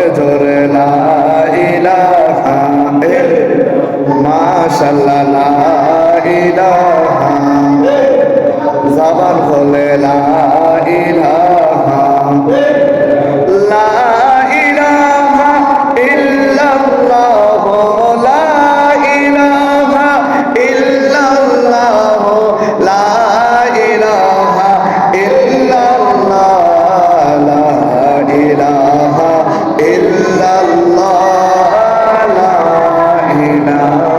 জোরে জোরে লা ইলাহা ইল্লাল্লাহ মাশাআল্লাহ লা ইলাহা জবান খোলে লা ইলাহা লা ইলাহা ইল্লাল্লাহ লা ইলাহা ইল্লাল্লাহ লা ইলাহা ইল্লাল্লাহ লা ইলাহা ইল্লাল্লাহ লা ইলাহা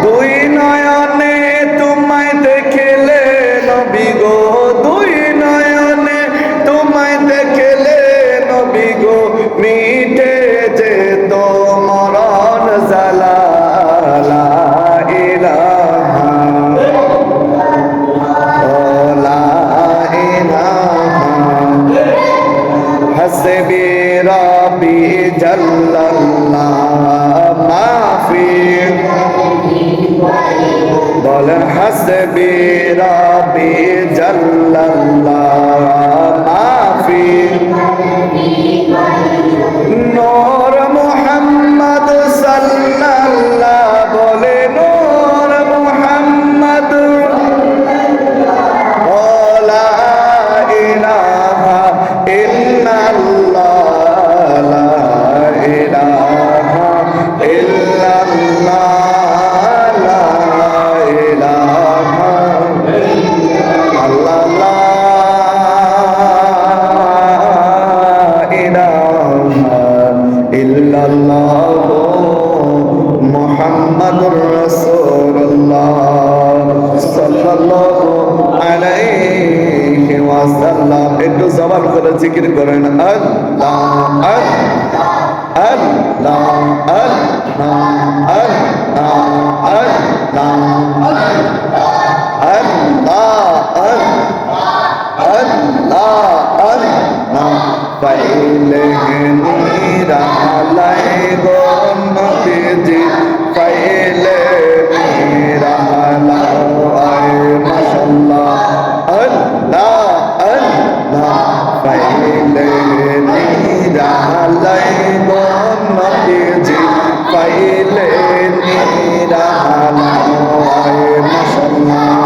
দুই নয়নে তোমায় দেখলে নবী গো দুই নয়নে তোমায় দেখলে নবী গো মিটে যেত মরণ জ্বালা লা ইলাহা লা ইলাহা হাসবি রাব্বি জাল্লাল্লাহ মাফি বলেন হাসবি রাব্বি জাল্লাল্লাহ মাফি নূর মুহাম্মদ সাল্লাল্লাহ বলে নূর মুহাম্মদ লা ইলাহা ইল্লাল্লাহ লা ইলাহা ইল্লাল্লাহ লা ইলাহা আল্লাহ লা ইলাহা ইল্লাল্লাহ মুহাম্মাদুর রাসূলুল্লাহ সাল্লাল্লাহু আলাইহি ওয়াসাল্লাম একটু জবান করে জিকির করেন আল্লাহ আল্লাহ আল্লাহ আল্লাহ আল্লাহ আল্লাহ আল্লাহ পাইলে নিরালাই গো নবীজি পাইলে নিরালাই মাশাআল্লাহ আল্লাহ আল্লাহ পাইলে নিরালাই গো নবীজি পাইলে নিরালাই মাশাআল্লাহ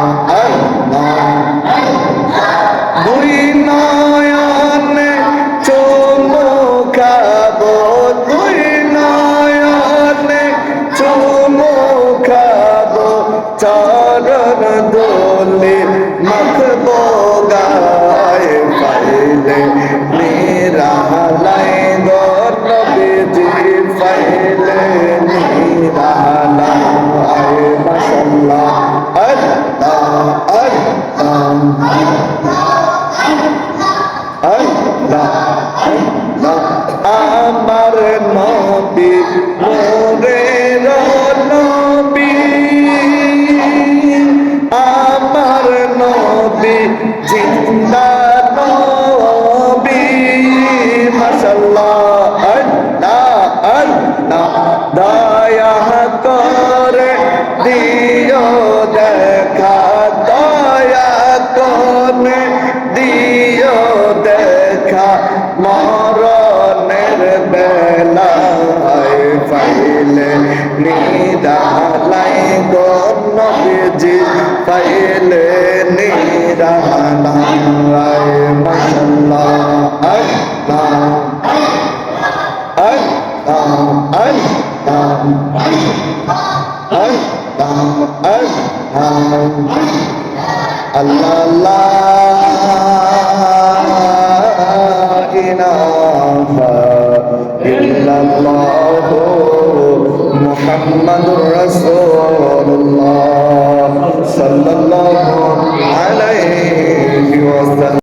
আল্লাহ দুই নয়নে চুমুখাবো দুই নয়নে চুমুখাবো চরণ দোলে মাখবো গায়ে পাইলে নিরালাই গো নবীজি পাইলে নিরালাই মাশাআল্লাহ আল্লাহ আল্লাহ আল্লাহ আল্লাহ আমার নবী মোরের নবী আমার নবী জিন্দা নবী মাশাআল্লাহ আল্লাহ আল্লাহ দয়া করে দিও দেখা দয়া করে দিও দেখা মরণের বেলায় পাইলে নিরালাই গো নবীজি পাইলে নিরালাই মাশাআল্লাহ আল্লাহ আল্লাহ আল্লাহ আল্লাহ আল্লাহ ইলাহা ইল্লাল্লাহ মুহাম্মাদুর রাসূলুল্লাহ সাল্লাল্লাহু আলাইহি ওয়াসাল্লাম।